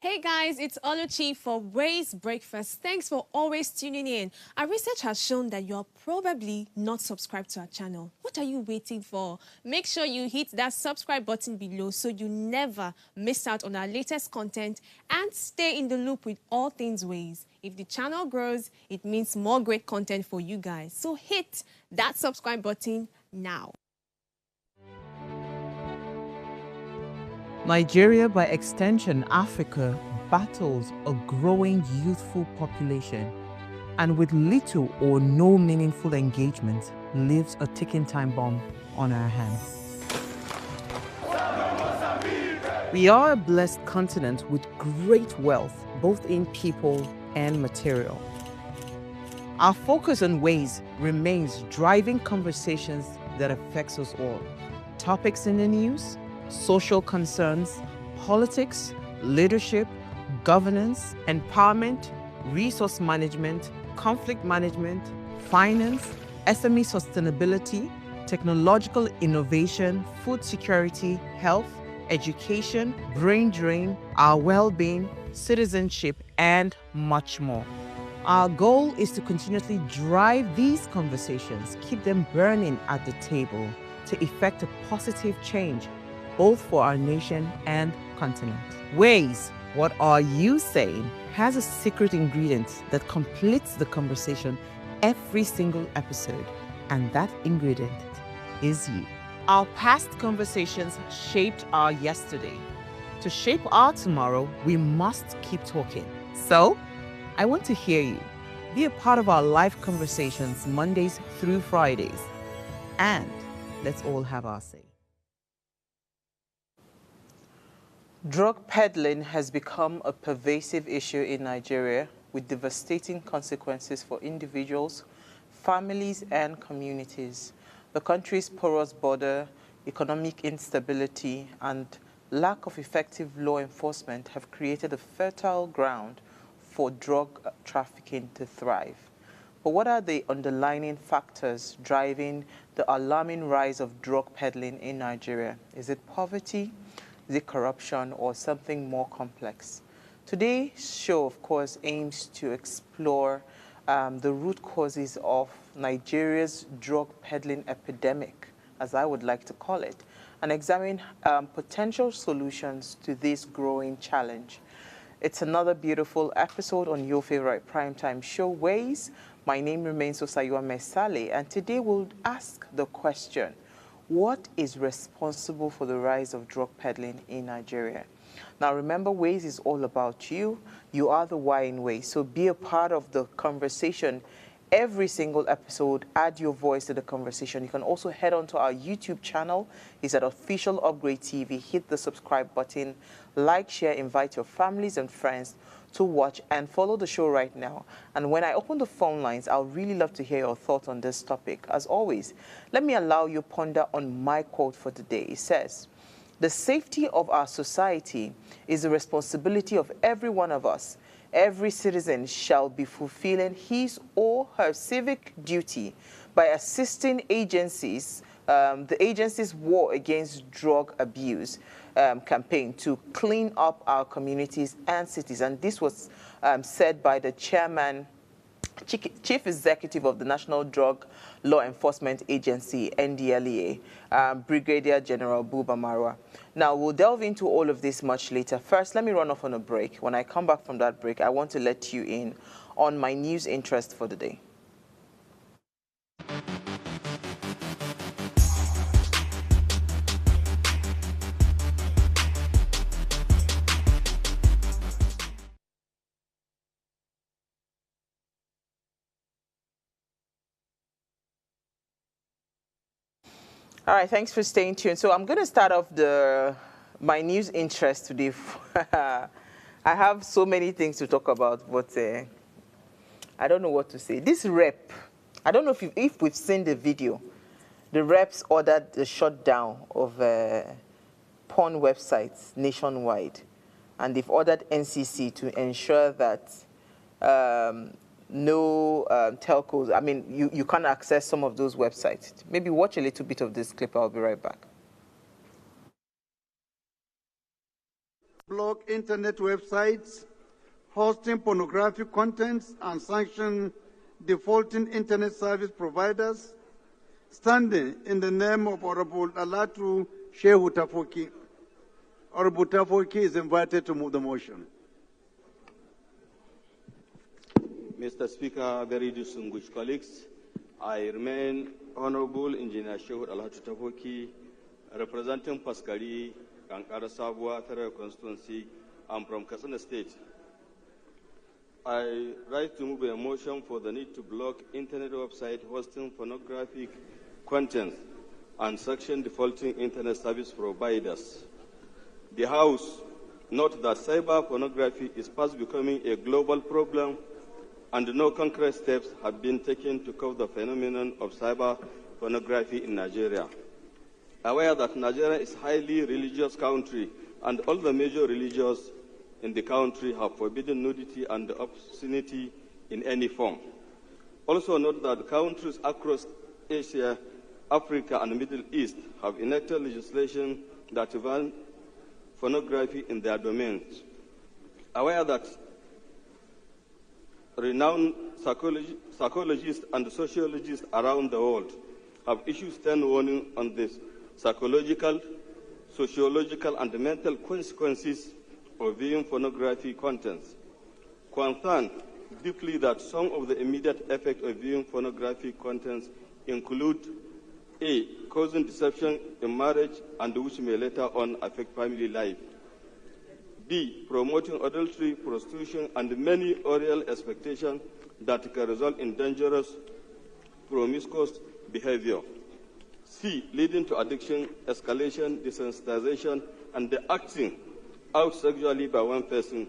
Hey guys, it's Oluchi for Ways Breakfast. Thanks for always tuning in. Our research has shown that you're probably not subscribed to our channel. What are you waiting for? Make sure you hit that subscribe button below so you never miss out on our latest content and stay in the loop with all things Ways. If the channel grows, it means more great content for you guys. So hit that subscribe button now. Nigeria, by extension Africa, battles a growing youthful population and with little or no meaningful engagement leaves a ticking time bomb on our hands. We are a blessed continent with great wealth, both in people and material. Our focus on ways remains driving conversations that affects us all. Topics in the news, social concerns, politics, leadership, governance, empowerment, resource management, conflict management, finance, SME sustainability, technological innovation, food security, health, education, brain drain, our well-being, citizenship, and much more. Our goal is to continuously drive these conversations, keep them burning at the table to effect a positive change, both for our nation and continent. Ways, what are you saying, has a secret ingredient that completes the conversation every single episode, and that ingredient is you. Our past conversations shaped our yesterday. To shape our tomorrow, we must keep talking. So, I want to hear you. Be a part of our live conversations Mondays through Fridays. And let's all have our say. Drug peddling has become a pervasive issue in Nigeria with devastating consequences for individuals, families, and communities. The country's porous border, economic instability, and lack of effective law enforcement have created a fertile ground for drug trafficking to thrive. But what are the underlying factors driving the alarming rise of drug peddling in Nigeria? Is it poverty, is it corruption, or something more complex? Today's show, of course, aims to explore the root causes of Nigeria's drug peddling epidemic, as I would like to call it, and examine potential solutions to this growing challenge. It's another beautiful episode on your favorite primetime show, Ways. My name remains Osayua Mesale, and today we'll ask the question, what is responsible for the rise of drug peddling in Nigeria? Now, remember, Ways is all about you. You are the why in Ways, so be a part of the conversation. Every single episode, add your voice to the conversation. You can also head on to our YouTube channel. It's at Official Upgrade TV. Hit the subscribe button, like, share, invite your families and friends to watch and follow the show right now. And when I open the phone lines, I'll really love to hear your thoughts on this topic. As always, let me allow you ponder on my quote for today. It says, "The safety of our society is the responsibility of every one of us. Every citizen shall be fulfilling his or her civic duty by assisting agencies, the agency's war against drug abuse campaign to clean up our communities and cities." And this was said by the chairman, Chief Executive of the National Drug Law Enforcement Agency, NDLEA, Brigadier General Buba Marwa. Now, we'll delve into all of this much later. First, let me run off on a break. When I come back from that break, I want to let you in on my news interest for the day. All right, thanks for staying tuned. So I'm going to start off my news interest today. I have so many things to talk about, but I don't know what to say. This rep, I don't know if we've seen the video. The reps ordered the shutdown of porn websites nationwide, and they've ordered NCC to ensure that no telcos, I mean, you can't access some of those websites. Maybe watch a little bit of this clip. I'll be right back. block internet websites hosting pornographic contents and sanction defaulting internet service providers, standing in the name of Honorable Alatu Shehu Tafoki. Honorable Tafoki is invited to move the motion. Mr. Speaker, very distinguished colleagues, I remain Honorable Engineer Shehu Alatu Tafoki, representing Paskari, Kankara Sabwa, Federal Constituency. I'm from Katsina State. I rise to move a motion for the need to block internet website hosting pornographic content and sanction defaulting internet service providers. The House notes that cyber pornography is fast becoming a global problem and no concrete steps have been taken to curb the phenomenon of cyber pornography in Nigeria. Aware that Nigeria is a highly religious country and all the major religions in the country have forbidden nudity and obscenity in any form. Also note that countries across Asia, Africa, and the Middle East have enacted legislation that ban pornography in their domains. Aware that renowned psychologists and sociologists around the world have issued stern warning on the psychological, sociological, and mental consequences of viewing pornography contents. Concerned deeply that some of the immediate effects of viewing pornography contents include A, causing deception in marriage and which may later on affect family life. B, promoting adultery, prostitution, and many oral expectations that can result in dangerous, promiscuous behavior. C, leading to addiction, escalation, desensitization, and the acting out sexually by one person.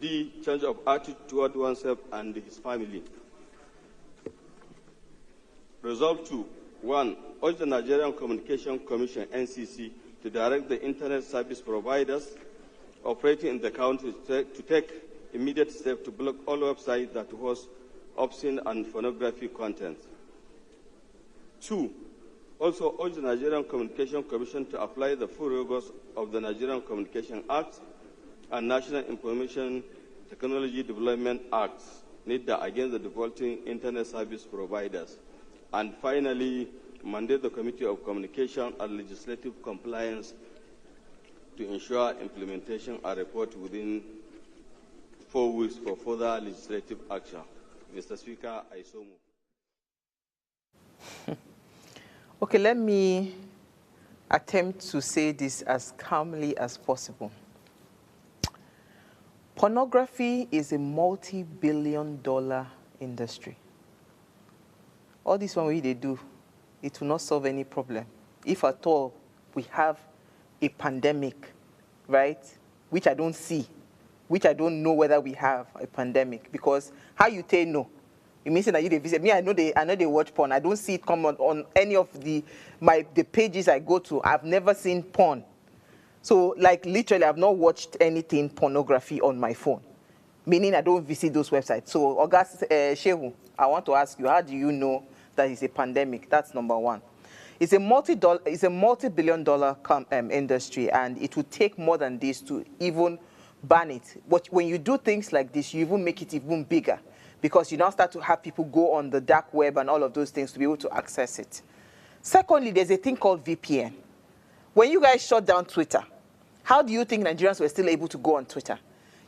D, change of attitude toward oneself and his family. Resolve 2. 1. Urge the Nigerian Communication Commission, NCC, to direct the internet service providers operating in the country to take immediate steps to block all websites that host obscene and pornographic content. 2. Also urge the Nigerian Communication Commission to apply the full rigors of the Nigerian Communication Act and National Information Technology Development Act NIDA against the defaulting internet service providers. And finally, mandate the Committee of Communication and Legislative Compliance to ensure implementation and report within 4 weeks for further legislative action. Mr. Speaker, I so move. Okay, let me attempt to say this as calmly as possible. Pornography is a multi-billion-dollar industry. All this one they do, it will not solve any problem. If at all we have a pandemic, right, which I don't see, which I don't know whether we have a pandemic, because how you tell no? It means that you visit me. I know they watch porn. I don't see it come on any of the pages I go to. I've never seen porn. So, like, literally, I've not watched anything pornography on my phone, meaning I don't visit those websites. So, August Shehu, I want to ask you, how do you know that it's a pandemic? That's number one. It's a multi-billion-dollar industry, and it will take more than this to even ban it. But when you do things like this, you even make it even bigger, because you now start to have people go on the dark web and all of those things to be able to access it. Secondly, there's a thing called VPN. When you guys shut down Twitter, how do you think Nigerians were still able to go on Twitter?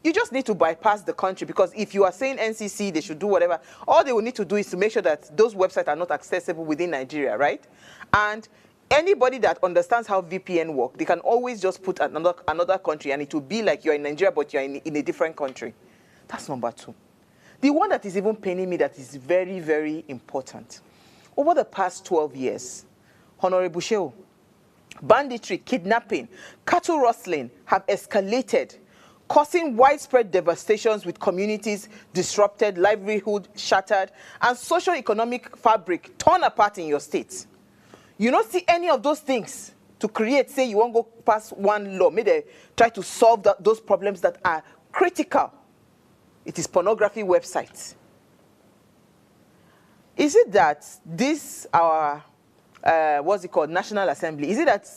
You just need to bypass the country, because if you are saying NCC, they should do whatever, all they will need to do is to make sure that those websites are not accessible within Nigeria, right? And anybody that understands how VPN work, they can always just put another country, and it will be like you're in Nigeria, but you're in a different country. That's number two. The one that is even paining me that is very, very important. Over the past 12 years, Honorable Shehu, banditry, kidnapping, cattle rustling have escalated, causing widespread devastations with communities disrupted, livelihood shattered, and socio-economic fabric torn apart in your state. You don't see any of those things to create, say you won't go past one law. Maybe they try to solve those problems that are critical. It is pornography websites. Is it that this, our, what's it called, National Assembly, is it that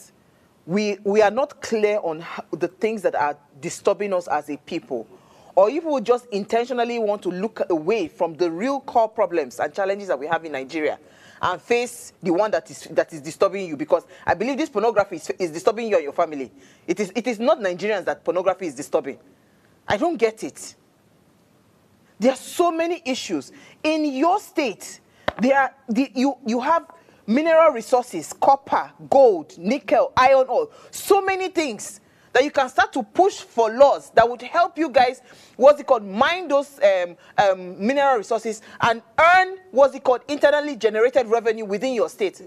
we are not clear on the things that are disturbing us as a people, or if we just intentionally want to look away from the real core problems and challenges that we have in Nigeria and face the one that is disturbing you, because I believe this pornography is disturbing you and your family. It is not Nigerians that pornography is disturbing. I don't get it. There are so many issues. In your state, you have mineral resources, copper, gold, nickel, iron ore, so many things that you can start to push for laws that would help you guys, mine those mineral resources and earn, internally generated revenue within your state.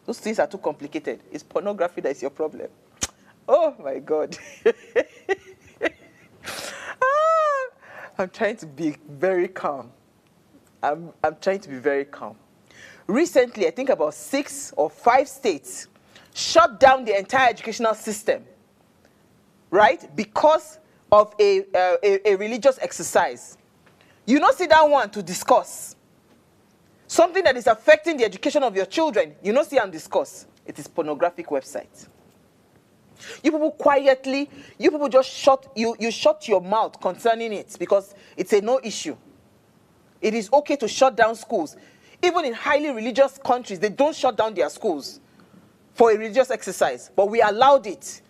Those things are too complicated. It's pornography that is your problem. Oh my God. I'm trying to be very calm. I'm trying to be very calm. Recently, I think about 6 or 5 states shut down the entire educational system, right? Because of a religious exercise. You don't sit down one to discuss something that is affecting the education of your children. You don't see and discuss. It is pornographic website. You people quietly, you people just shut your mouth concerning it because it's a no issue. It is okay to shut down schools. Even in highly religious countries, they don't shut down their schools for a religious exercise, but we allowed it.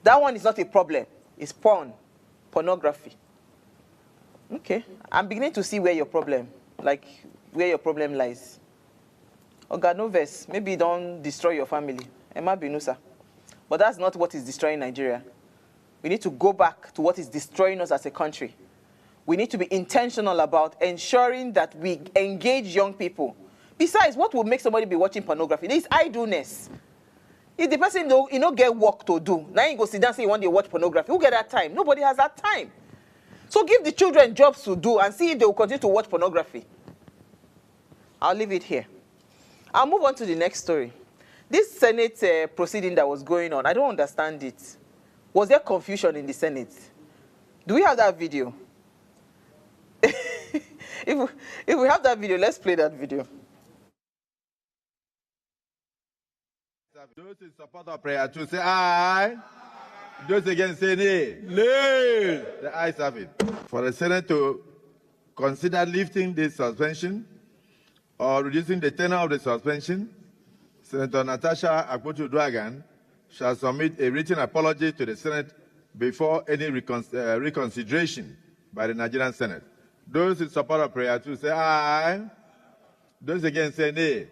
That one is not a problem. It's pornography. Okay, I'm beginning to see where your problem lies. Oh God, no verse. Maybe don't destroy your family. Emma Binusa. But that's not what is destroying Nigeria. We need to go back to what is destroying us as a country. We need to be intentional about ensuring that we engage young people. Besides, what will make somebody be watching pornography? This is idleness. If the person get work to do, now you go sit down and say you want to watch pornography, who get that time? Nobody has that time. So give the children jobs to do and see if they will continue to watch pornography. I'll leave it here. I'll move on to the next story. This Senate proceeding that was going on, I don't understand it. Was there confusion in the Senate? Do we have that video? If we have that video, let's play that video. Those in support of prayer to say aye. Those against say nay. Nay. The ayes have it. For the Senate to consider lifting the suspension or reducing the tenure of the suspension, Senator Natasha Akpotu-Uduaghan shall submit a written apology to the Senate before any reconsideration by the Nigerian Senate. Those in support of prayer to say aye. Those against say nay.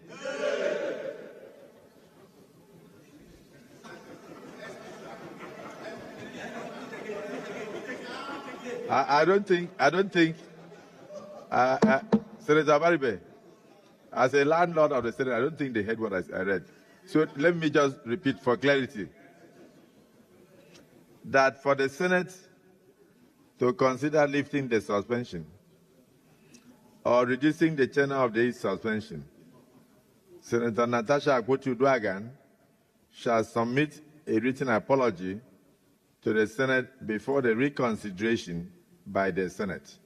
I don't think, Senator Baribe, as a landlord of the Senate, I don't think they heard what I read. So let me just repeat for clarity. That for the Senate to consider lifting the suspension or reducing the tenure of the suspension, Senator Natasha Akpotu-Uduaghan shall submit a written apology to the Senate before the reconsideration by the Senate.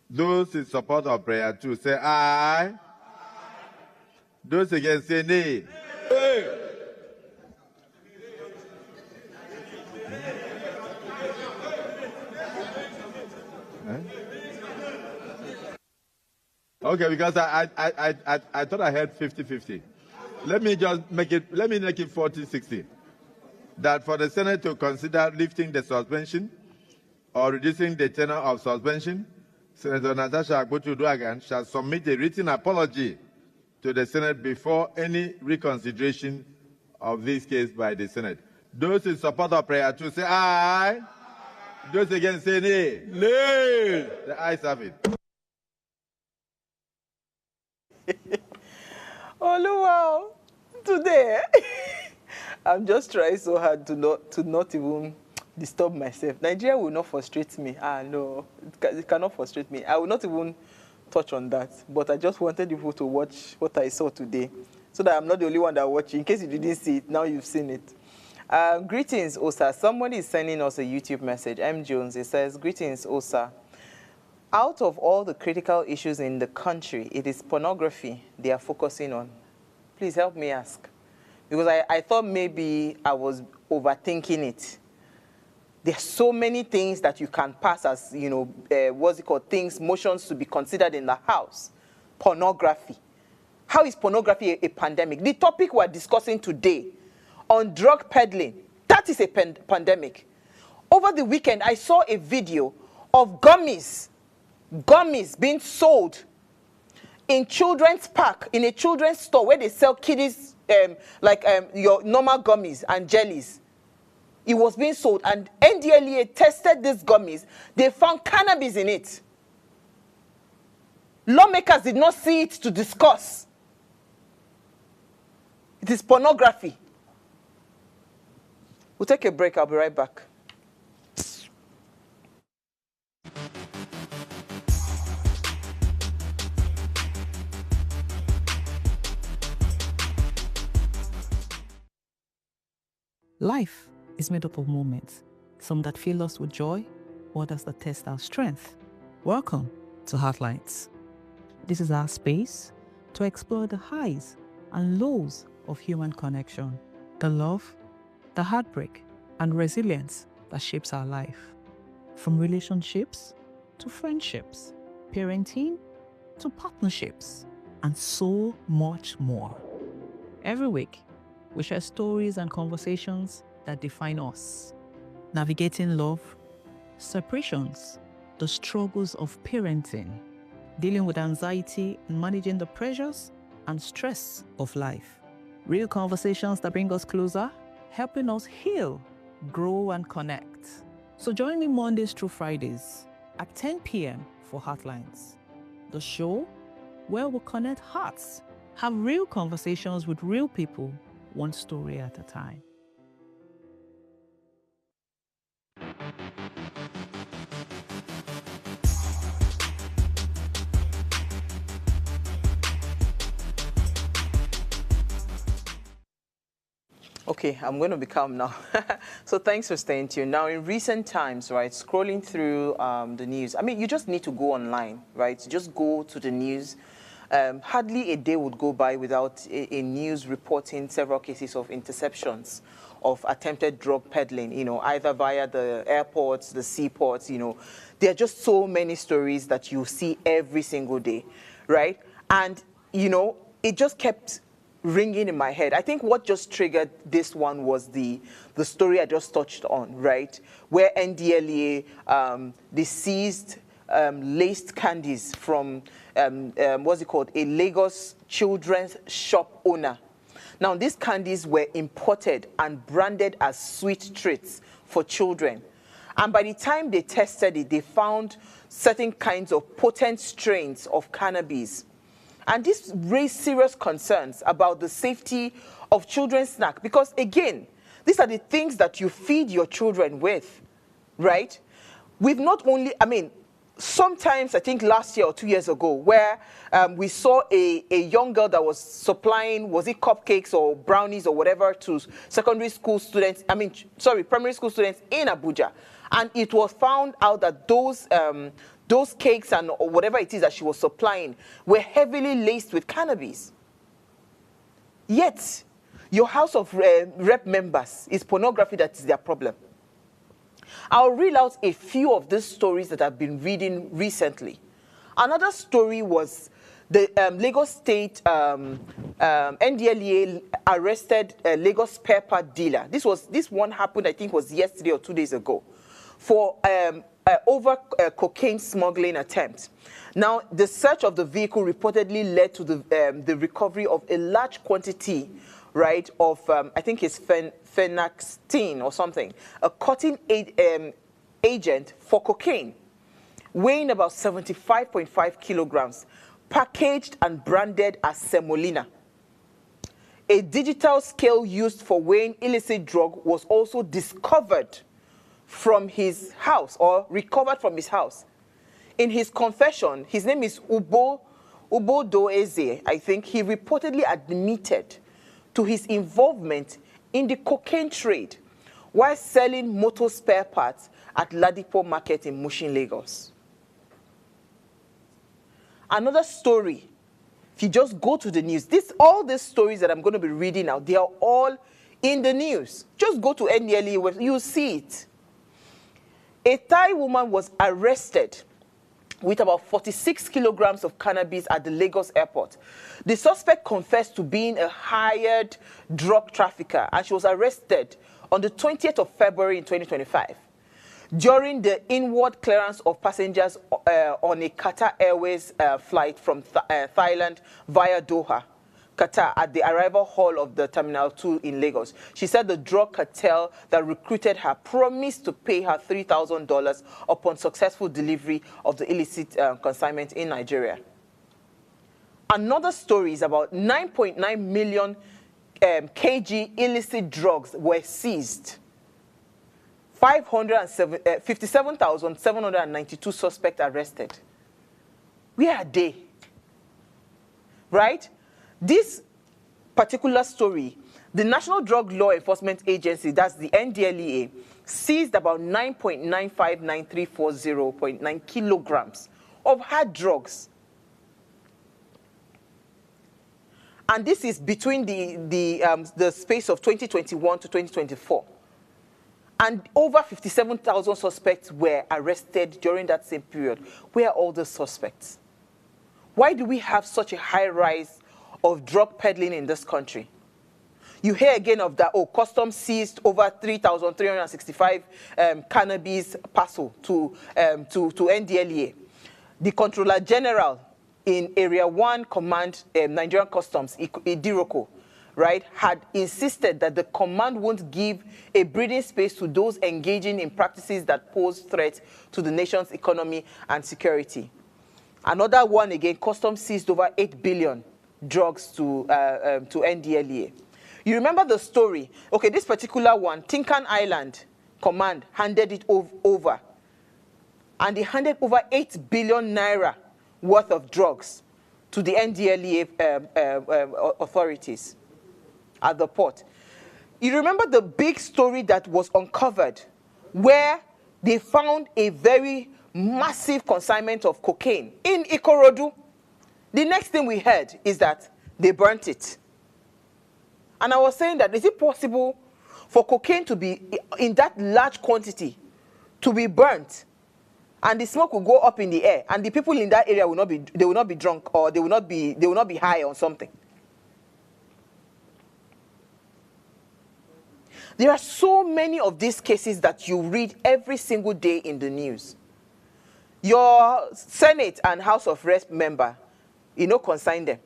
Those in support of prayer 2 say aye. Aye. Those against say nay. Nay. Okay, because I thought I had 50-50. Let me make it 40-60. That for the Senate to consider lifting the suspension or reducing the tenure of suspension, Senator Natasha Akpotu-Uduaghan shall submit a written apology to the Senate before any reconsideration of this case by the Senate. Those in support of prayer 2 say aye. Aye. Those against say nay. Nay. The ayes have it. Oh, wow. Today, I'm just trying so hard to not even disturb myself. Nigeria will not frustrate me. No, it cannot frustrate me. I will not even touch on that. But I just wanted people to watch what I saw today, so that I'm not the only one that watched. In case you didn't see it, now you've seen it. Greetings, Osa. Somebody is sending us a YouTube message. M. Jones. It says, greetings, Osa. Out of all the critical issues in the country, it is pornography they are focusing on. Please help me ask. because I thought maybe I was overthinking it. There's so many things that you can pass as, what's it called, motions to be considered in the House. Pornography. How is pornography a pandemic? The topic we're discussing today on drug peddling, that is a pandemic. Over the weekend, I saw a video of gummies being sold in children's park, in a children's store where they sell kiddies, your normal gummies and jellies. It was being sold, and NDLEA tested these gummies. They found cannabis in it. Lawmakers did not see it to discuss. It is pornography. We'll take a break. I'll be right back. Life is made up of moments, some that fill us with joy, others that test our strength. Welcome to Heartlines. This is our space to explore the highs and lows of human connection, the love, the heartbreak, and resilience that shapes our life. From relationships to friendships, parenting to partnerships, and so much more. Every week, we share stories and conversations that define us, navigating love, separations, the struggles of parenting, dealing with anxiety and managing the pressures and stress of life. Real conversations that bring us closer, helping us heal, grow, and connect. So join me Mondays through Fridays at 10 p.m. for Heartlines, the show where we'll connect hearts, have real conversations with real people, one story at a time. Okay, I'm going to be calm now. So thanks for staying tuned. Now, in recent times, right, scrolling through the news, I mean, you just need to go online, right? Just go to the news. Hardly a day would go by without a news reporting several cases of interceptions of attempted drug peddling, either via the airports, the seaports, There are just so many stories that you see every single day, right? And, it just kept ringing in my head. I think what just triggered this one was the story I just touched on, right? Where NDLEA, they seized laced candies from, a Lagos children's shop owner. Now, these candies were imported and branded as sweet treats for children. And by the time they tested it, they found certain kinds of potent strains of cannabis. And this raised serious concerns about the safety of children's snacks. Because, again, these are the things that you feed your children with, right? We've not only, sometimes, I think last year or 2 years ago, where we saw a young girl that was supplying, was it cupcakes or brownies or whatever, to primary school students in Abuja. And it was found out that those cakes and whatever it is that she was supplying were heavily laced with cannabis. Yet, your House of Rep members, is pornography that is their problem. I'll read out a few of these stories that I've been reading recently. Another story was the Lagos State NDLEA arrested a Lagos spare part dealer. This one happened, I think, was yesterday or 2 days ago, for over cocaine smuggling attempt. Now, the search of the vehicle reportedly led to the recovery of a large quantity, right, of, I think it's phenaxtine or something, a cutting agent for cocaine, weighing about 75.5 kilograms, packaged and branded as semolina. A digital scale used for weighing illicit drug was also discovered from his house, or recovered from his house. In his confession, his name is Ubodoeze, I think, he reportedly admitted to his involvement in the cocaine trade while selling motor spare parts at Ladipo Market in Mushin, Lagos. Another story, If you just go to the news, all these stories that I'm going to be reading now, they are all in the news. Just go to NDLEA website, you'll see it. A Thai woman was arrested with about 46 kilograms of cannabis at the Lagos airport. The suspect confessed to being a hired drug trafficker, and she was arrested on the 20th of February in 2025 during the inward clearance of passengers on a Qatar Airways flight from Thailand via Doha, Qatar, at the arrival hall of the Terminal 2 in Lagos. She said the drug cartel that recruited her promised to pay her $3,000 upon successful delivery of the illicit consignment in Nigeria. Another story is about 9.9 million kg illicit drugs were seized. 57,792 suspects arrested. Where are they? Right? This particular story, the National Drug Law Enforcement Agency, that's the NDLEA, seized about 9.959340.9 kilograms of hard drugs. And this is between the space of 2021 to 2024. And over 57,000 suspects were arrested during that same period. Where are all the suspects? Why do we have such a high rise of drug peddling in this country? You hear again of that, customs seized over 3,365 cannabis parcel to NDLEA. The Controller General in Area 1 Command, Nigerian Customs, Idiroko, right, had insisted that the command won't give a breathing space to those engaging in practices that pose threats to the nation's economy and security. Another one again, customs seized over 8 billion drugs to NDLEA. You remember the story? Okay, this particular one, Tinkan Island Command handed it over. And they handed over 8 billion naira worth of drugs to the NDLEA authorities at the port. You remember the big story that was uncovered where they found a very massive consignment of cocaine in Ikorodu? The next thing we heard is that they burnt it. And I was saying that, is it possible for cocaine to be in that large quantity to be burnt, and the smoke will go up in the air, and the people in that area will not be drunk, or they will not be high on something? There are so many of these cases that you read every single day in the news. Your Senate and House of Reps member, consign them.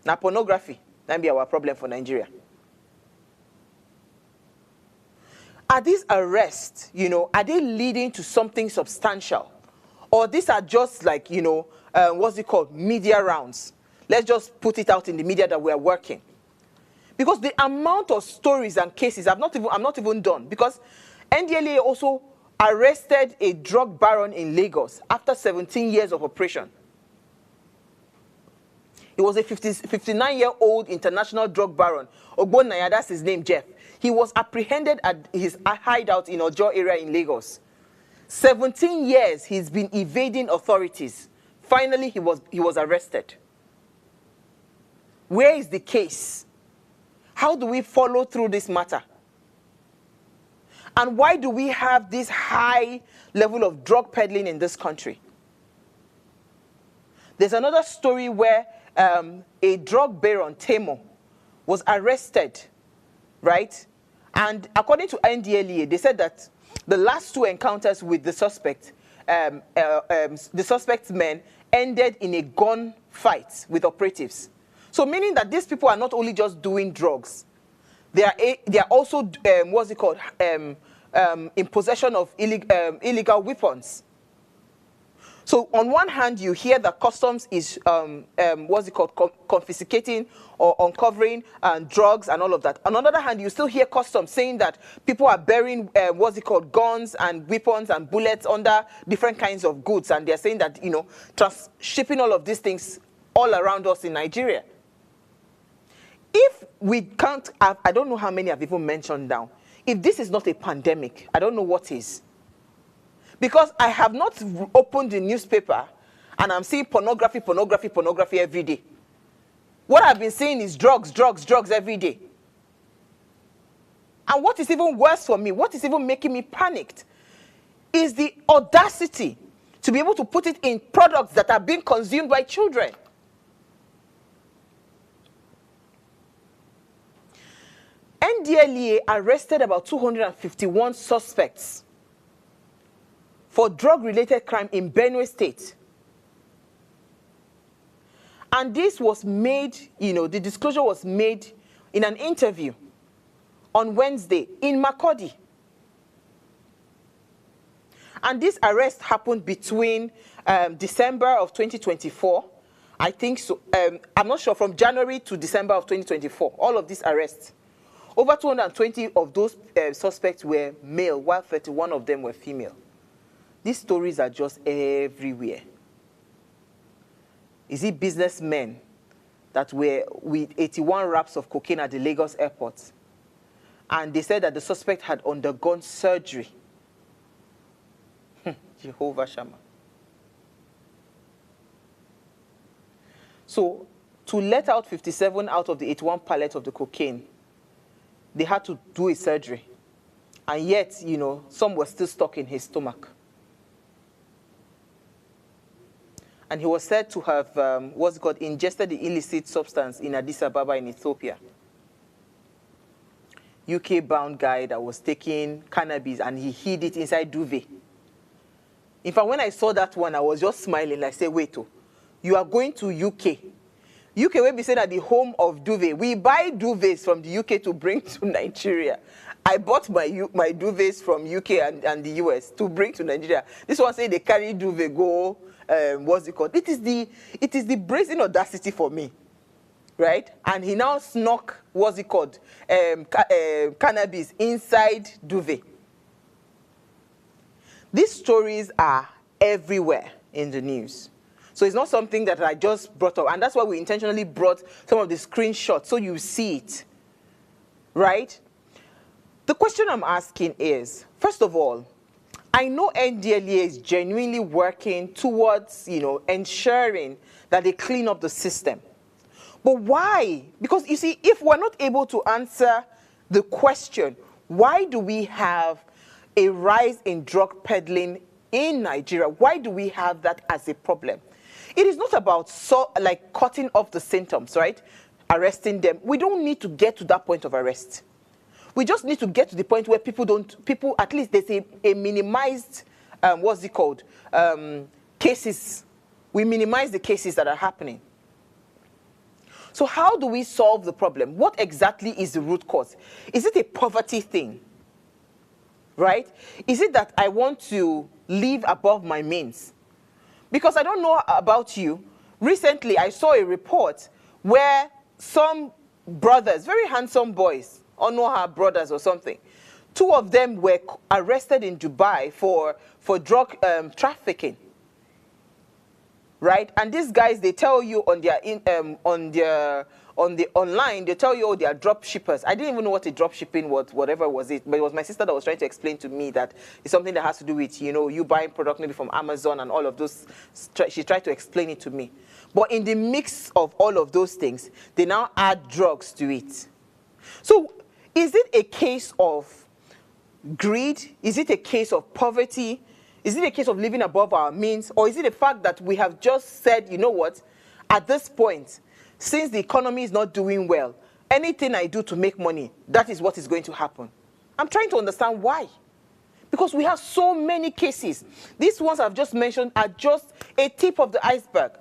Now pornography, that be our problem for Nigeria. Are these arrests, are they leading to something substantial? Or these are just like, what's it called, media rounds? Let's just put it out in the media that we are working. Because the amount of stories and cases, I'm not even done. Because NDLEA also arrested a drug baron in Lagos after 17 years of operation. He was a 59-year-old international drug baron. Ogbonnaya, that's his name, Jeff. He was apprehended at his hideout in Ojo area in Lagos. 17 years he's been evading authorities. Finally, he was arrested. Where is the case? How do we follow through this matter? And why do we have this high level of drug peddling in this country? There's another story where a drug baron, Temo, was arrested, right? And according to NDLEA, they said that the last two encounters with the suspect, the suspect's men, ended in a gunfight with operatives. So meaning that these people are not only just doing drugs, they are also, in possession of illegal weapons. So on one hand, you hear that customs is, confiscating or uncovering drugs and all of that. On the other hand, you still hear customs saying that people are burying, guns and weapons and bullets under different kinds of goods. And they're saying that, shipping all of these things all around us in Nigeria. If we can't have, I don't know how many I've even mentioned now. If this is not a pandemic, I don't know what is. Because I have not opened the newspaper and I'm seeing pornography every day. What I've been seeing is drugs, drugs, drugs every day. And what is even worse for me, what is even making me panicked, is the audacity to be able to put it in products that are being consumed by children. NDLEA arrested about 251 suspects for drug-related crime in Benue State. And this was made, the disclosure was made in an interview on Wednesday in Makurdi. And this arrest happened between December of 2024, I think so, I'm not sure, from January to December of 2024, all of these arrests. Over 220 of those suspects were male, while 31 of them were female. These stories are just everywhere. Is it businessmen that were with 81 wraps of cocaine at the Lagos airport? And they said that the suspect had undergone surgery. Jehovah Shammah. So, to let out 57 out of the 81 pallets of the cocaine, they had to do a surgery. And yet, some were still stuck in his stomach. And he was said to have, ingested the illicit substance in Addis Ababa in Ethiopia. UK-bound guy that was taking cannabis and he hid it inside duvet. In fact, when I saw that one, I was just smiling. I said, wait, you are going to UK. UK will be saying at the home of duvet. We buy duvets from the UK to bring to Nigeria. I bought my duvets from UK and the US to bring to Nigeria. This one say they carry duvet go, what's it called? It is the brazen audacity for me, right? And he now snuck, what's it called? Cannabis inside duvet. These stories are everywhere in the news. So it's not something that I just brought up. And that's why we intentionally brought some of the screenshots so you see it, right? The question I'm asking is, first of all, I know NDLEA is genuinely working towards, ensuring that they clean up the system. But why? Because you see, if we're not able to answer the question, why do we have a rise in drug peddling in Nigeria? Why do we have that as a problem? It is not about cutting off the symptoms, right? Arresting them. We don't need to get to that point of arrest. We just need to get to the point where people at least there's a minimized, cases. We minimize the cases that are happening. So how do we solve the problem? What exactly is the root cause? Is it a poverty thing? Right? Is it that I want to live above my means? Because I don't know about you. Recently, I saw a report where some brothers, very handsome boys, Onoha brothers or something, two of them were arrested in Dubai for drug trafficking. Right? And these guys, they tell you on the online, they tell you, oh, they are drop shippers. I didn't even know what a drop shipping was, whatever was it. But it was my sister that was trying to explain to me that it's something that has to do with, you buying product maybe from Amazon and all of those. She tried to explain it to me. But in the mix of all of those things, they now add drugs to it. So is it a case of greed? Is it a case of poverty? Is it a case of living above our means? Or is it the fact that we have just said, you know what, at this point, since the economy is not doing well, anything I do to make money, that is what is going to happen? I'm trying to understand why. Because we have so many cases. These ones I've just mentioned are just a tip of the iceberg.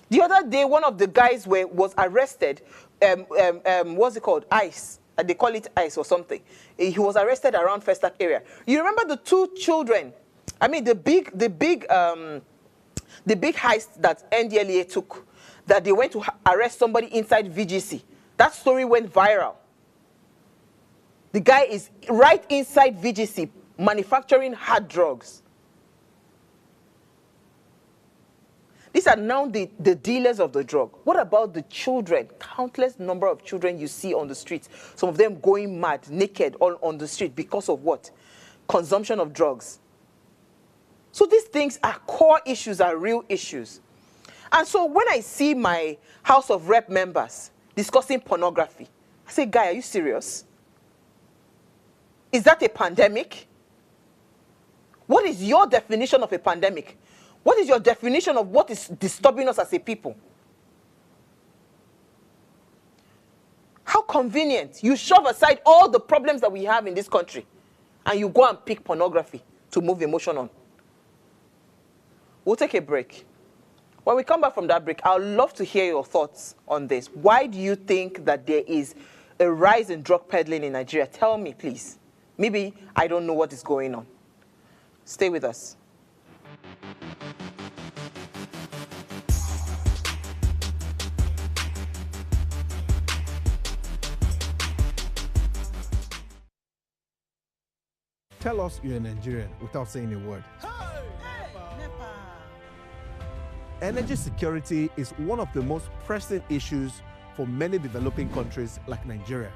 The other day, one of the guys was arrested, what's it called? ICE. They call it ICE or something. He was arrested around Festac area. You remember the two children? I mean, the big heist that NDLEA took, that they went to arrest somebody inside VGC. That story went viral. The guy is right inside VGC manufacturing hard drugs. These are now the dealers of the drug. What about the children? Countless number of children you see on the streets. Some of them going mad, naked, all on the street because of what? Consumption of drugs. So these things are core issues, are real issues. And so when I see my House of Rep members discussing pornography, I say, guy, are you serious? Is that a pandemic? What is your definition of a pandemic? What is your definition of what is disturbing us as a people? How convenient. You shove aside all the problems that we have in this country and you go and pick pornography to move emotion on. We'll take a break. When we come back from that break, I'd love to hear your thoughts on this. Why do you think that there is a rise in drug peddling in Nigeria? Tell me, please. Maybe I don't know what is going on. Stay with us. Tell us you're a Nigerian without saying a word. Energy security is one of the most pressing issues for many developing countries like Nigeria.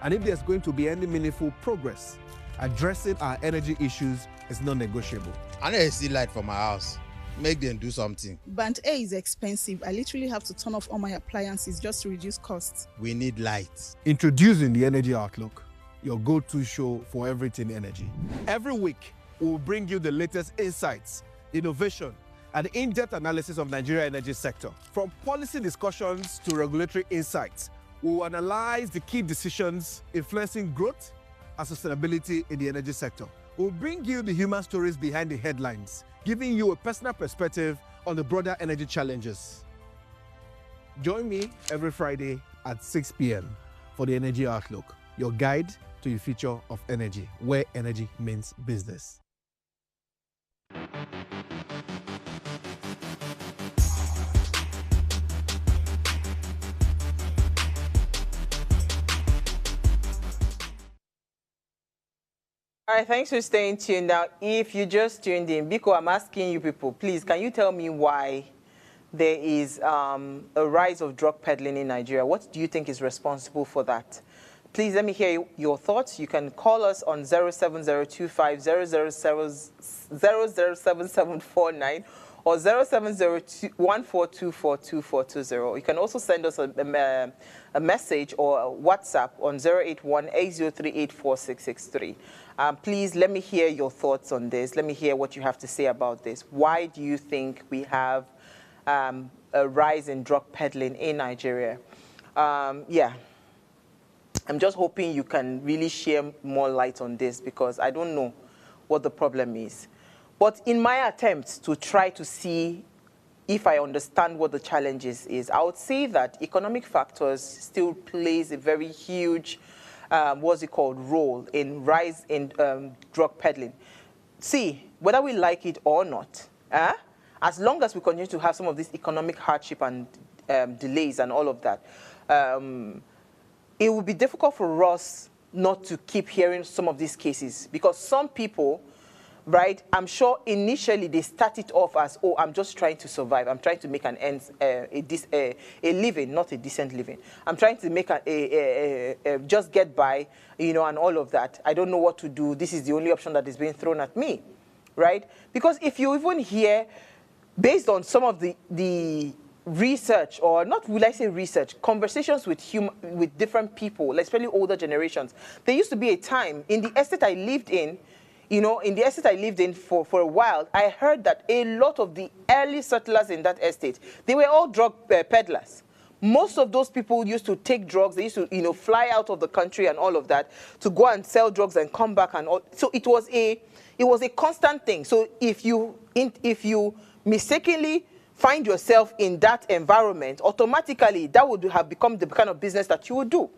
And if there's going to be any meaningful progress, addressing our energy issues is non-negotiable. I need to see light for my house. Make them do something. Band A is expensive. I literally have to turn off all my appliances just to reduce costs. We need light. Introducing the Energy Outlook, your go-to show for everything energy. Every week, we'll bring you the latest insights, innovation, and in-depth analysis of Nigeria's energy sector. From policy discussions to regulatory insights, we'll analyze the key decisions influencing growth and sustainability in the energy sector. We'll bring you the human stories behind the headlines, giving you a personal perspective on the broader energy challenges. Join me every Friday at 6 p.m. for the Energy Outlook, your guide to the future of energy, where energy means business. All right, thanks for staying tuned. Now, if you just tuned in, Biko, I'm asking you people, please, can you tell me why there is a rise of drug peddling in Nigeria? What do you think is responsible for that? Please let me hear your thoughts. You can call us on 07025007749 or 070214242420. You can also send us a message or a WhatsApp on 081-8038-4663. Please let me hear your thoughts on this. Let me hear what you have to say about this. Why do you think we have a rise in drug peddling in Nigeria? Yeah. I'm just hoping you can really share more light on this because I don't know what the problem is. But in my attempts to try to see if I understand what the challenges is, I would say that economic factors still plays a very huge, role in rise in drug peddling. See, whether we like it or not, as long as we continue to have some of this economic hardship and delays and all of that, it will be difficult for us not to keep hearing some of these cases because some people, right, I'm sure initially they started off as, oh, I'm just trying to survive. I'm trying to make an end, a living, not a decent living. I'm trying to make just get by, you know, and all of that. I don't know what to do. This is the only option that is being thrown at me, right? Because if you even hear, based on some of the research, or not will I say research, conversations with different people, especially older generations. There used to be a time in the estate I lived in, you know, in the estate I lived in for a while, I heard that a lot of the early settlers in that estate, they were all drug peddlers. Most of those people used to take drugs. They used to, you know, fly out of the country and all of that to go and sell drugs and come back and all. So it was a constant thing. So if you mistakenly find yourself in that environment, automatically that would have become the kind of business that you would do.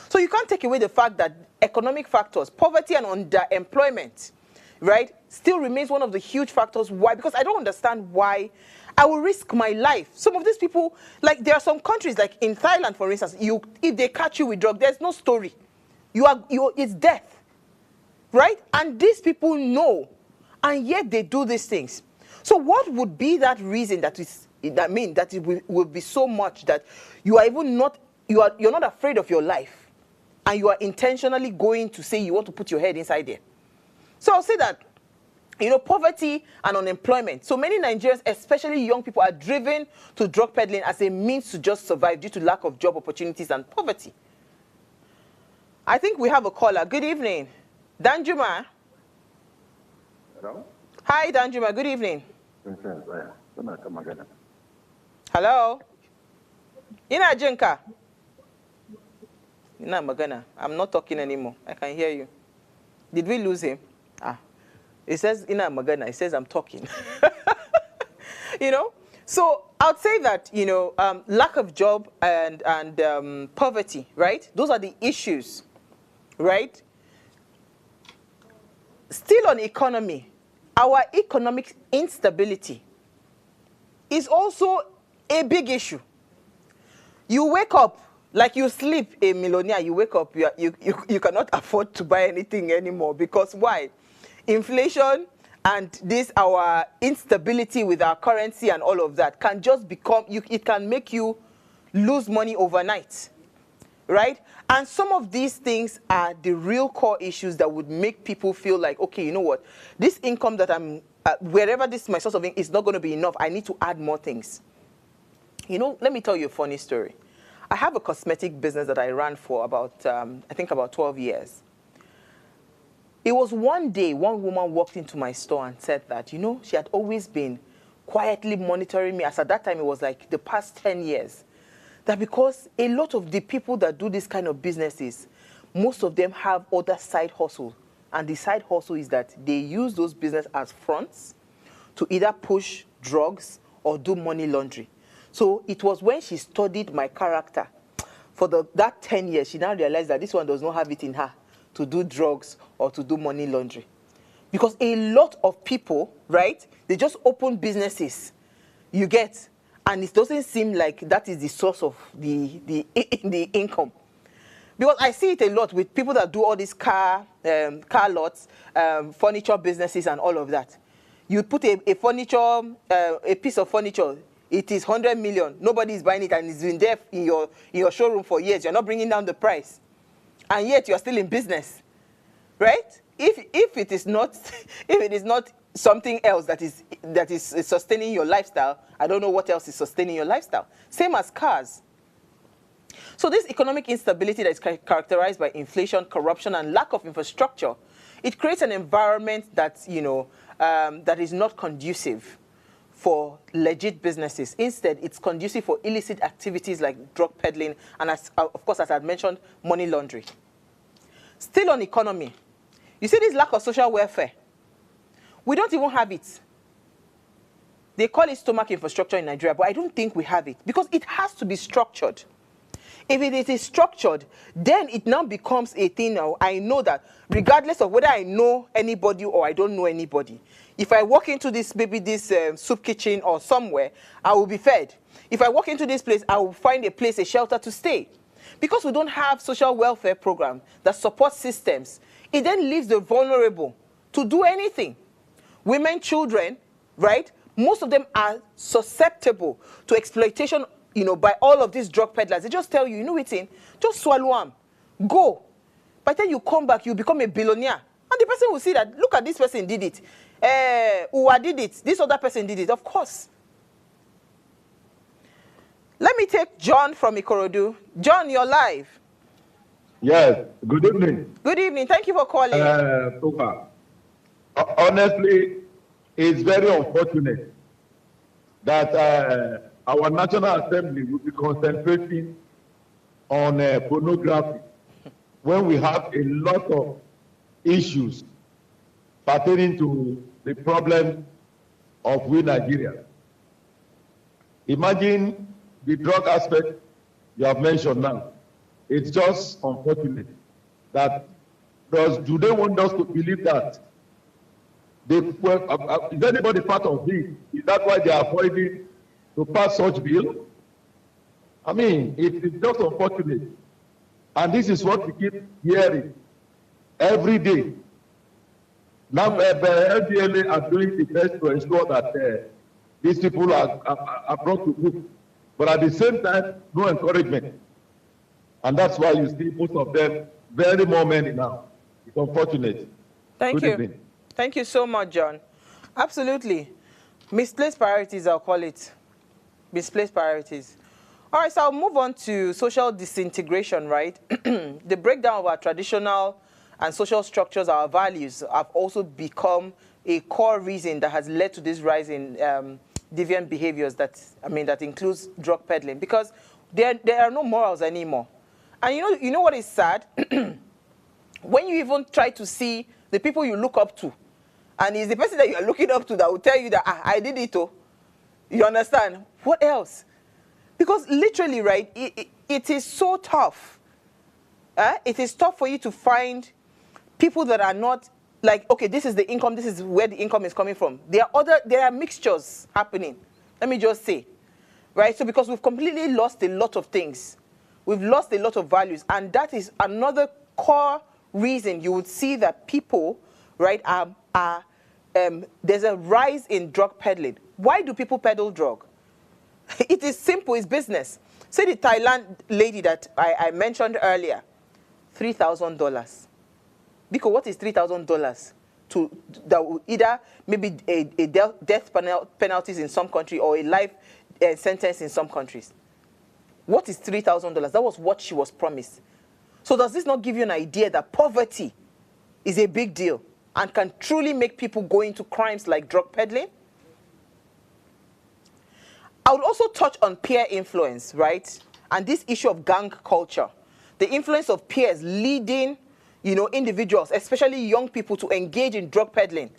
So you can't take away the fact that economic factors, poverty and underemployment, right, still remains one of the huge factors. Why? Because I don't understand why I will risk my life. Some of these people, like there are some countries, like in Thailand, for instance, if they catch you with drugs, there's no story. It's death, right? And these people know, and yet they do these things. So what would be that reason that it will be so much that you are even not, you're not afraid of your life and you are intentionally going to say you want to put your head inside there? So I'll say that poverty and unemployment. So many Nigerians, especially young people, are driven to drug peddling as a means to just survive due to lack of job opportunities and poverty. I think we have a caller. Good evening. Danjuma. Hello? Hi, Danjuma. Good evening. Hello? Ina Jinka. Ina Magana. I'm not talking anymore. I can hear you. Did we lose him? It says Ina Magana. It says I'm talking. So I'd say that, lack of job and poverty, right? Those are the issues, right? Still on economy, our economic instability is also a big issue. You wake up, like you sleep, a millionaire, you wake up, you cannot afford to buy anything anymore. Because why? Inflation and our instability with our currency and all of that can just become, it can make you lose money overnight, right? And some of these things are the real core issues that would make people feel like, okay, you know what? This income that I'm, wherever this is my source of income, is not going to be enough. I need to add more things. Let me tell you a funny story. I have a cosmetic business that I ran for about, I think about 12 years. It was one day, one woman walked into my store and said that, she had always been quietly monitoring me, as at that time it was like the past 10 years. That because a lot of the people that do this kind of businesses, most of them have other side hustle. And the side hustle is that they use those businesses as fronts to either push drugs or do money laundering. So it was when she studied my character for that 10 years, she now realized that this one does not have it in her to do drugs or to do money laundering. Because a lot of people, right, they just open businesses, you get, and it doesn't seem like that is the source of the income. Because I see it a lot with people that do all these car lots, furniture businesses and all of that. You put a piece of furniture, it is 100 million. Nobody is buying it, and it's been there in your showroom for years. You're not bringing down the price, and yet you're still in business, right? If it is not something else that is sustaining your lifestyle, I don't know what else is sustaining your lifestyle. Same as cars. So this economic instability that is characterized by inflation, corruption, and lack of infrastructure, it creates an environment that that is not conducive for legit businesses. Instead, it's conducive for illicit activities like drug peddling and, of course, as I mentioned, money laundering. Still on economy, you see this lack of social welfare. We don't even have it. They call it stomach infrastructure in Nigeria, but I don't think we have it because it has to be structured. If it is structured, then it now becomes a thing now. I know that regardless of whether I know anybody or I don't know anybody, if I walk into this soup kitchen or somewhere, I will be fed. If I walk into this place, I will find a shelter to stay. Because we don't have social welfare program that supports systems, it then leaves the vulnerable to do anything. Women, children, right? Most of them are susceptible to exploitation, by all of these drug peddlers. They just tell you, just swallow them, go. By the time you come back, you become a billionaire. And the person will see that, look at this person did it. Uwa did it. This other person did it. Of course. Let me take John from Ikorodu. John, you're live. Yes. Good evening. Good evening. Thank you for calling. Honestly, it's very unfortunate that our National Assembly will be concentrating on pornography when we have a lot of issues pertaining to the problem of we Nigerians. Imagine the drug aspect you have mentioned now. It's just unfortunate that do they want us to believe that is anybody part of this? Is that why they are avoiding to pass such bill? I mean, it is just unfortunate. And this is what we keep hearing every day. Now, LDLA are doing the best to ensure that these people are brought to book. But at the same time, no encouragement. And that's why you see most of them very more many now. It's unfortunate. Thank you. Thank you so much, John. Absolutely. Misplaced priorities, I'll call it. Misplaced priorities. All right, so I'll move on to social disintegration, right? The breakdown of our traditional and social structures, our values, have also become a core reason that has led to this rise in deviant behaviors that includes drug peddling, because there are no morals anymore. And you know what is sad? When you even try to see the people you look up to, and it's the person that you are looking up to that will tell you that, I did it, oh. You understand? What else? Because literally, right, it is so tough. It is tough for you to find people that are not like, okay, this is the income, this is where the income is coming from. There are mixtures happening. Let me just say, right? So because we've completely lost a lot of things. We've lost a lot of values. And that is another core reason you would see that people, right, there's a rise in drug peddling. Why do people peddle drug? It is simple, it's business. Say the Thailand lady that I mentioned earlier, $3,000. Because what is $3,000 that will either maybe a death penalties in some country or a life sentence in some countries? What is $3,000? That was what she was promised. So does this not give you an idea that poverty is a big deal and can truly make people go into crimes like drug peddling? I would also touch on peer influence, right? And this issue of gang culture. The influence of peers leading, individuals, especially young people, to engage in drug peddling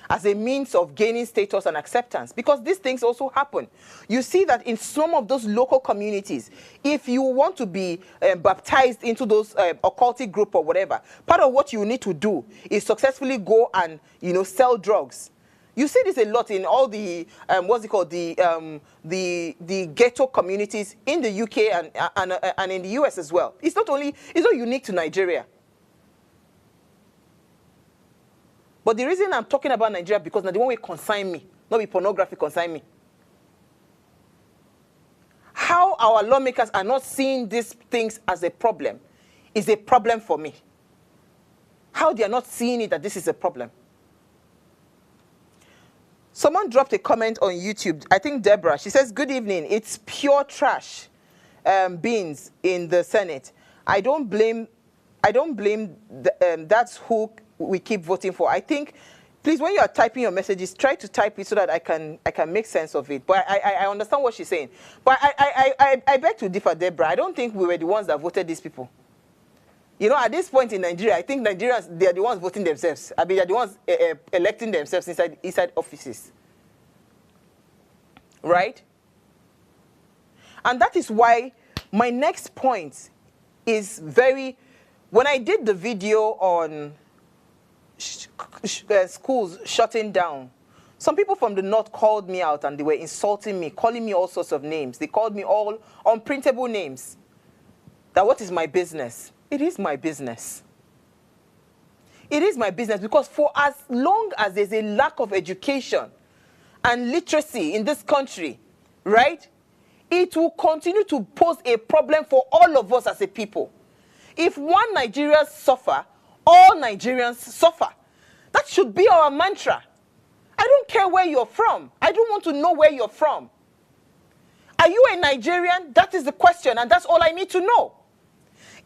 as a means of gaining status and acceptance. Because these things also happen. You see that in some of those local communities, if you want to be baptized into those occultic group or whatever, part of what you need to do is successfully go and, sell drugs. You see this a lot in all the, the ghetto communities in the UK and in the US as well. It's not unique to Nigeria. But the reason I'm talking about Nigeria, because now the one way consign me, not be pornography consign me. How our lawmakers are not seeing these things as a problem is a problem for me. How they are not seeing it that this is a problem. Someone dropped a comment on YouTube. I think Deborah. She says, "Good evening. It's pure trash beans in the Senate. I don't blame. That's who we keep voting for." I think, please, when you are typing your messages, try to type it so that I can make sense of it. But I understand what she's saying. But I beg to differ, Deborah. I don't think we were the ones that voted these people. At this point in Nigeria, I think Nigerians, they are the ones voting themselves. I mean, they are the ones electing themselves inside offices. Right? And that is why my next point is when I did the video on schools shutting down, some people from the north called me out and they were insulting me, calling me all sorts of names. They called me all unprintable names. That what is my business? It is my business. It is my business because for as long as there's a lack of education and literacy in this country, right, it will continue to pose a problem for all of us as a people. If one Nigerian suffer, all Nigerians suffer. That should be our mantra. I don't care where you're from. I don't want to know where you're from. Are you a Nigerian? That is the question, and that's all I need to know.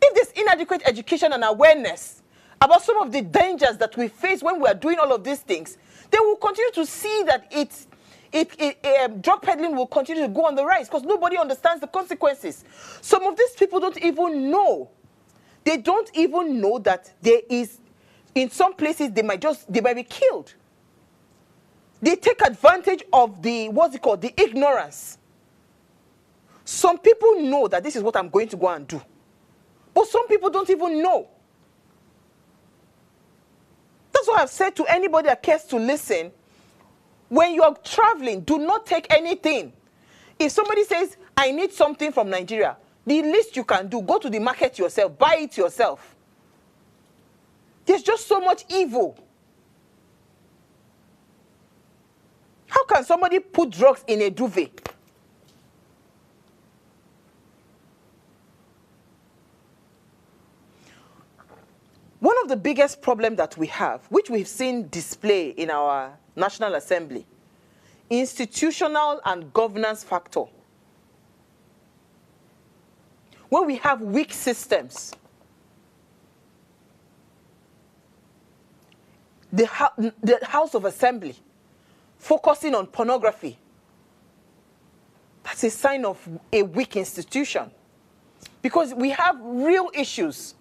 If there's inadequate education and awareness about some of the dangers that we face when we are doing all of these things, then we'll continue to see that drug peddling will continue to go on the rise because nobody understands the consequences. Some of these people don't even know. They don't even know that there is, in some places, they might be killed. They take advantage of the ignorance. Some people know that this is what I'm going to go and do. But some people don't even know. That's what I've said to anybody that cares to listen. When you're traveling, do not take anything. If somebody says, I need something from Nigeria, the least you can do, go to the market yourself, buy it yourself. There's just so much evil. How can somebody put drugs in a duvet? One of the biggest problems that we have, which we've seen display in our National Assembly, institutional and governance factor. When we have weak systems, the House of Assembly focusing on pornography, that's a sign of a weak institution. Because we have real issues.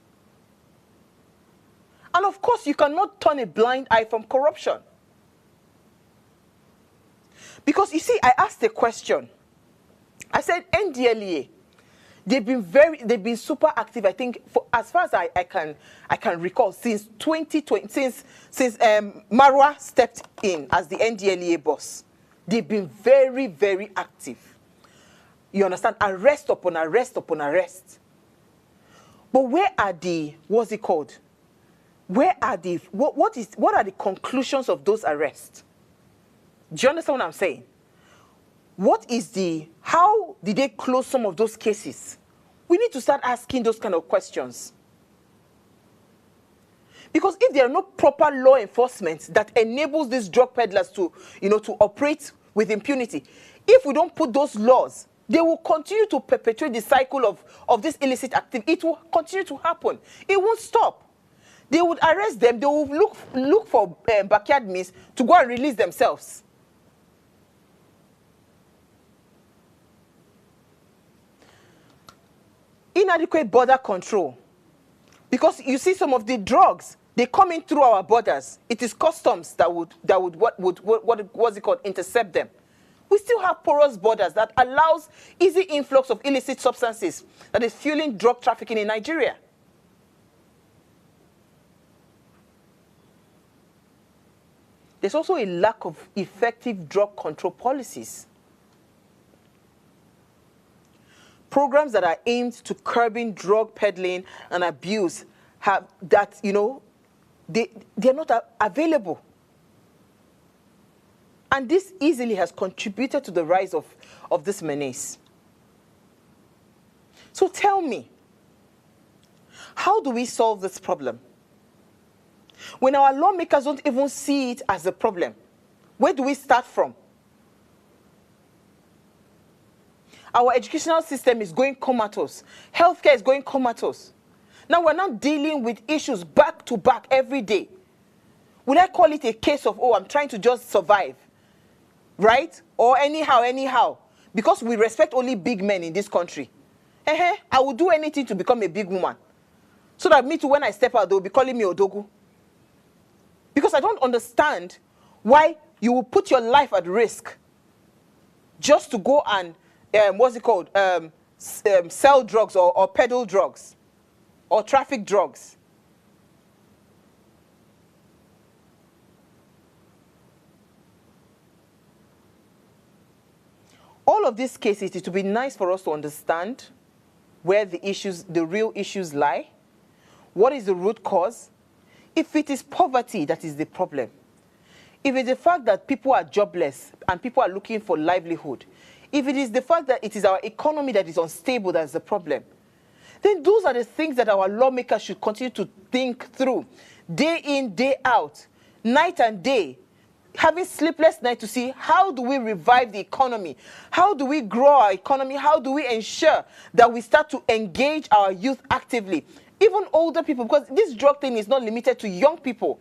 And of course, you cannot turn a blind eye from corruption. Because you see, I asked a question. I said, NDLEA, they've been super active, I think, for as far as I can recall, since 2020, since Marwa stepped in as the NDLEA boss. They've been very, very active. You understand? Arrest upon arrest upon arrest. But where are the, what's it called? Where are the, what are the conclusions of those arrests? Do you understand what I'm saying? What is how did they close some of those cases? We need to start asking those kind of questions. Because if there are no proper law enforcement that enables these drug peddlers to, to operate with impunity, if we don't put those laws, they will continue to perpetuate the cycle of this illicit activity. It will continue to happen. It won't stop. They would arrest them. They will look for backyard means to go and release themselves. Inadequate border control. Because you see some of the drugs, they come in through our borders. It is customs that would what's it called, intercept them. We still have porous borders that allows easy influx of illicit substances that is fueling drug trafficking in Nigeria. There's also a lack of effective drug control policies. Programs that are aimed to curbing drug peddling and abuse have that, they're not available. And this easily has contributed to the rise of this menace. So tell me, how do we solve this problem? When our lawmakers don't even see it as a problem, where do we start from? Our educational system is going comatose. Healthcare is going comatose. Now we're not dealing with issues back to back every day. Would I call it a case of, I'm trying to just survive? Right? Or anyhow. Because we respect only big men in this country. I will do anything to become a big woman. So that me too, when I step out, they'll be calling me Odogu. Because I don't understand why you will put your life at risk just to go and, sell drugs or peddle drugs or traffic drugs. All of these cases, it would be nice for us to understand where the real issues lie. What is the root cause? If it is poverty that is the problem, if it's the fact that people are jobless and people are looking for livelihood, if it is the fact that it is our economy that is unstable that is the problem, then those are the things that our lawmakers should continue to think through, day in, day out, night and day, having sleepless nights to see how do we revive the economy, how do we grow our economy, how do we ensure that we start to engage our youth actively, even older people, because this drug thing is not limited to young people.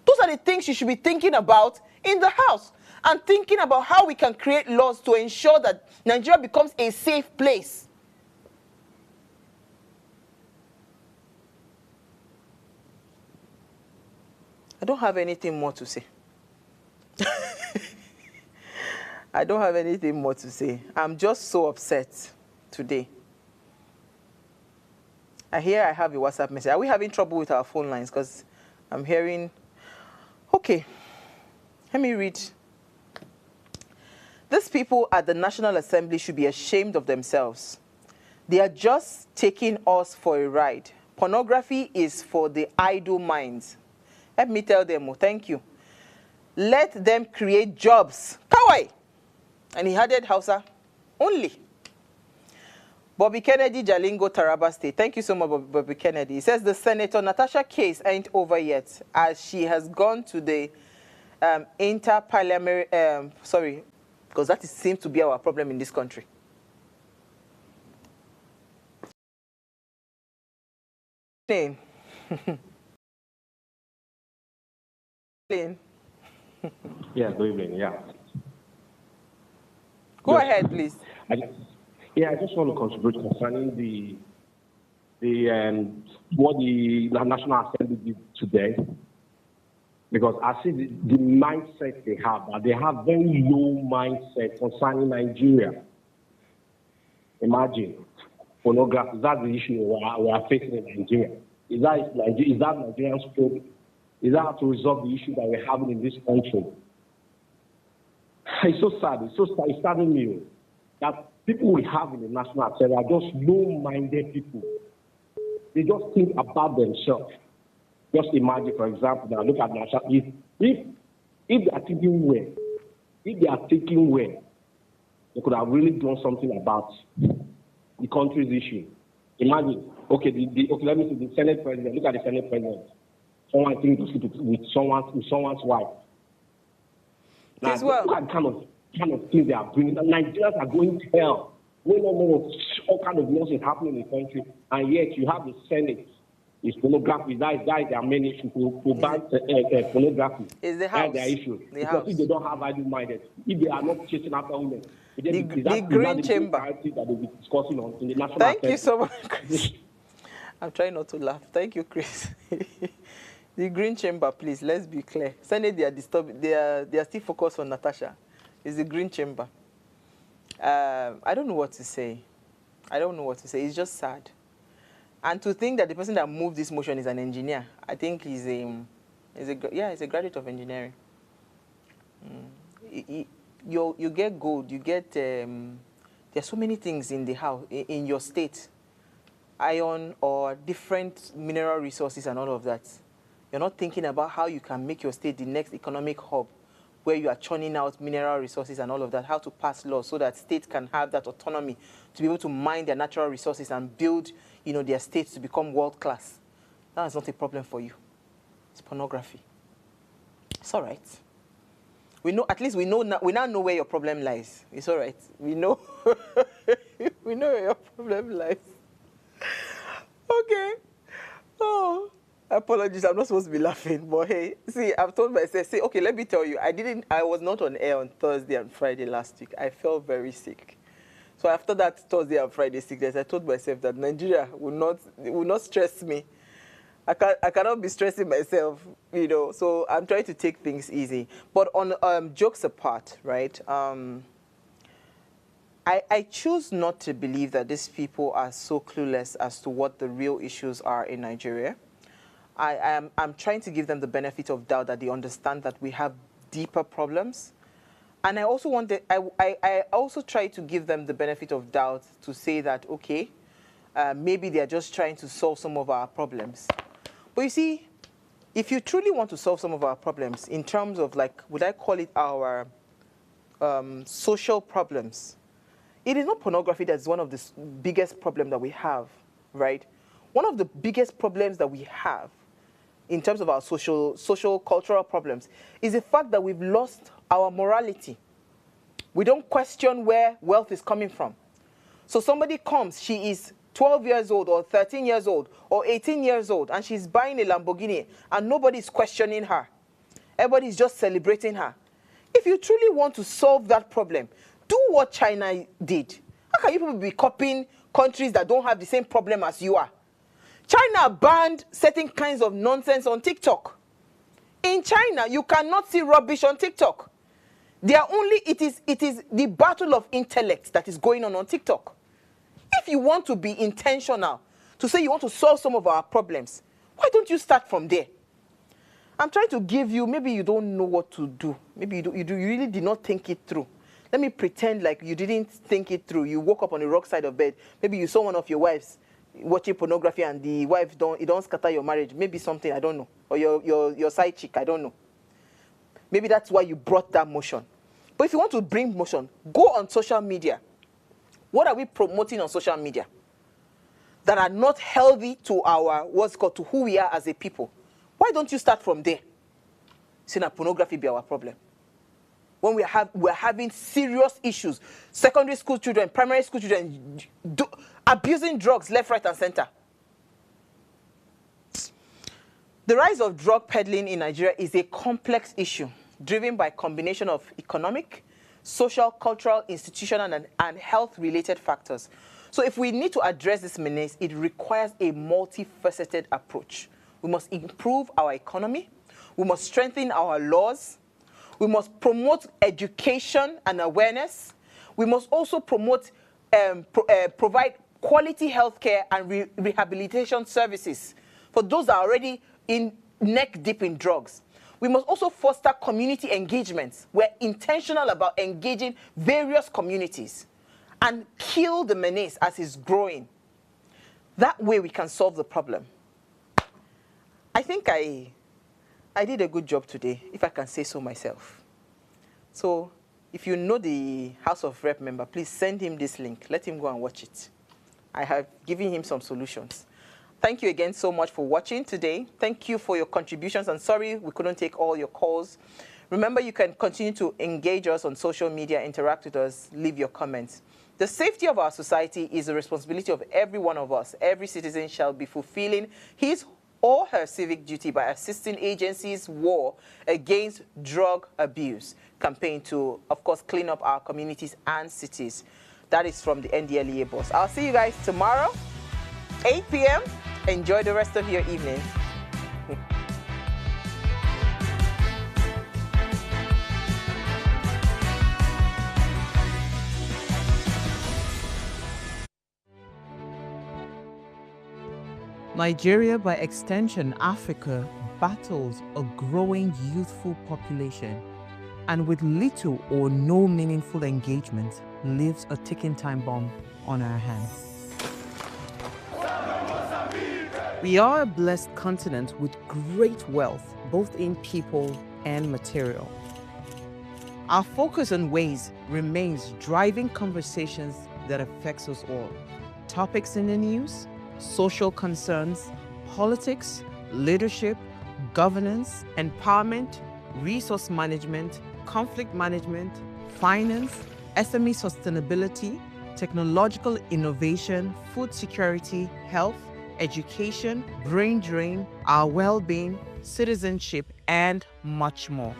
Those are the things you should be thinking about in the House and thinking about how we can create laws to ensure that Nigeria becomes a safe place. I don't have anything more to say. I don't have anything more to say. I'm just so upset today. I hear I have a WhatsApp message. Are we having trouble with our phone lines? Because I'm hearing... Okay, let me read. These people at the National Assembly should be ashamed of themselves. They are just taking us for a ride. Pornography is for the idle minds. Let me tell them, thank you. Let them create jobs. Kawai! And he added Hausa only. Bobby Kennedy, Jalingo, Taraba State. Thank you so much, Bobby Kennedy. He says the Senator Natasha case ain't over yet, as she has gone to the inter-parliamentary, sorry, because that seems to be our problem in this country. Plain. Plain. Yeah, good evening, yeah. Go ahead, please. I just want to contribute concerning what the National Assembly did today, because I see the mindset they have. They have very low mindset concerning Nigeria. Imagine pornography. That's the issue we are facing in Nigeria. Is that Nigerians' problem? Is that how to resolve the issue that we're having in this country? It's so sad. It's so sad. It's saddening me that people we have in the National Assembly are just low-minded people. They just think about themselves. Just imagine, for example, now look at National. If they are thinking well, they could have really done something about the country's issue. Imagine, okay, let me see the Senate president. Look at the Senate president. Someone thinking to sleep with someone's wife. Now, look at the kind of things they are bringing. Nigerians are going to hell. No, all kind of nonsense happening in the country, and yet you have the Senate. It's pornography. That is their main issue to ban pornography. Is the house. That's their issue. Because if they don't have idle-minded, if they are not chasing after women, the Green Chamber. That they'll be discussing on in the National Thank Assembly. you so much, Chris. I'm trying not to laugh. Thank you, Chris. The Green Chamber, please, let's be clear. Senate, they are disturbed. They are still focused on Natasha. It's the Green Chamber. I don't know what to say. It's just sad. And to think that the person that moved this motion is an engineer, I think he's a graduate of engineering. You get gold, you get, there's so many things in the house, in your state, iron or different mineral resources and all of that. You're not thinking about how you can make your state the next economic hub where you are churning out mineral resources and all of that, how to pass laws so that states can have that autonomy to be able to mine their natural resources and build, their states to become world-class. That is not a problem for you. It's pornography. It's all right. We now know where your problem lies. It's all right. We know. We know where your problem lies. Okay. Oh. Apologies, I'm not supposed to be laughing, but hey, see, I've told myself, okay, let me tell you, I was not on air on Thursday and Friday last week. I felt very sick. So after that Thursday and Friday sickness, I told myself that Nigeria will not stress me. I cannot be stressing myself, so I'm trying to take things easy. But on jokes apart, right, I choose not to believe that these people are so clueless as to what the real issues are in Nigeria. I'm trying to give them the benefit of doubt that they understand that we have deeper problems. And I also I also try to give them the benefit of doubt to say that, okay, maybe they're just trying to solve some of our problems. But you see, if you truly want to solve some of our problems in terms of, like, would I call it our social problems, it is not pornography that's one of the biggest problems that we have, right? One of the biggest problems that we have in terms of our social, cultural problems is the fact that we've lost our morality. We don't question where wealth is coming from. So somebody comes, she is 12 years old or 13 years old or 18 years old, and she's buying a Lamborghini, and nobody's questioning her. Everybody's just celebrating her. If you truly want to solve that problem, do what China did. How can you people be copying countries that don't have the same problem as you are? China banned certain kinds of nonsense on TikTok. In China, you cannot see rubbish on TikTok. It is the battle of intellect that is going on TikTok. If you want to be intentional, to say you want to solve some of our problems, why don't you start from there? I'm trying to give you, maybe you don't know what to do. Maybe you really did not think it through. Let me pretend like you didn't think it through. You woke up on the wrong side of bed. Maybe you saw one of your wives watching pornography and the wife don't scatter your marriage. Maybe something, I don't know. Or your side chick, I don't know. Maybe that's why you brought that motion. But if you want to bring motion, go on social media. What are we promoting on social media that are not healthy to our, what's called, to who we are as a people? Why don't you start from there? Saying that pornography be our problem. When we're having serious issues, secondary school children, primary school children, abusing drugs left, right, and center. The rise of drug peddling in Nigeria is a complex issue driven by a combination of economic, social, cultural, institutional, and health-related factors. So if we need to address this menace, it requires a multifaceted approach. We must improve our economy. We must strengthen our laws. We must promote education and awareness. We must also promote, provide quality healthcare and rehabilitation services for those that are already neck deep in drugs. We must also foster community engagements. We're intentional about engaging various communities and kill the menace as it's growing. That way we can solve the problem. I think I did a good job today, if I can say so myself. So if you know the House of Rep member, please send him this link. Let him go and watch it. I have given him some solutions. Thank you again so much for watching today. Thank you for your contributions. And sorry we couldn't take all your calls. Remember, you can continue to engage us on social media, interact with us, leave your comments. The safety of our society is the responsibility of every one of us. Every citizen shall be fulfilling his or her civic duty by assisting agencies' war against drug abuse campaign to, of course, clean up our communities and cities. That is from the NDLEA boss. I'll see you guys tomorrow, 8 p.m. Enjoy the rest of your evening. Nigeria, by extension Africa, battles a growing youthful population, and with little or no meaningful engagement, leaves a ticking time bomb on our hands. We are a blessed continent with great wealth, both in people and material. Our focus on ways remains driving conversations that affects us all. Topics in the news, social concerns, politics, leadership, governance, empowerment, resource management, conflict management, finance, SME sustainability, technological innovation, food security, health, education, brain drain, our well-being, citizenship, and much more.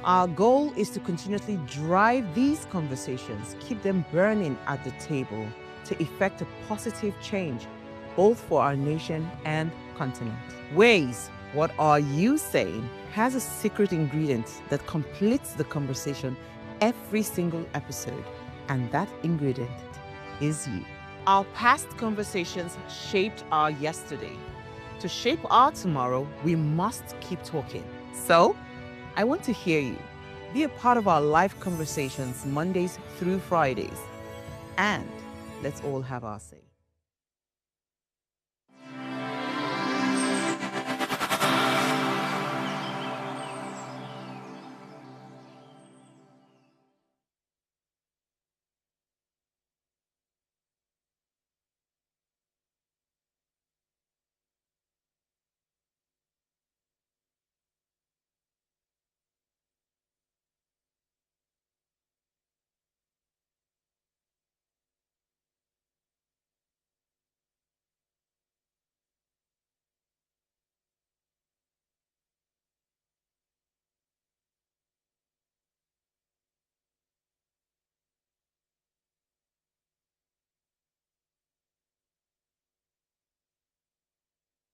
Our goal is to continuously drive these conversations, keep them burning at the table to effect a positive change, both for our nation and continent. Ways, what are you saying, has a secret ingredient that completes the conversation every single episode, and that ingredient is you. Our past conversations shaped our yesterday. To shape our tomorrow, we must keep talking. So, I want to hear you. Be a part of our live conversations Mondays through Fridays. And let's all have our say.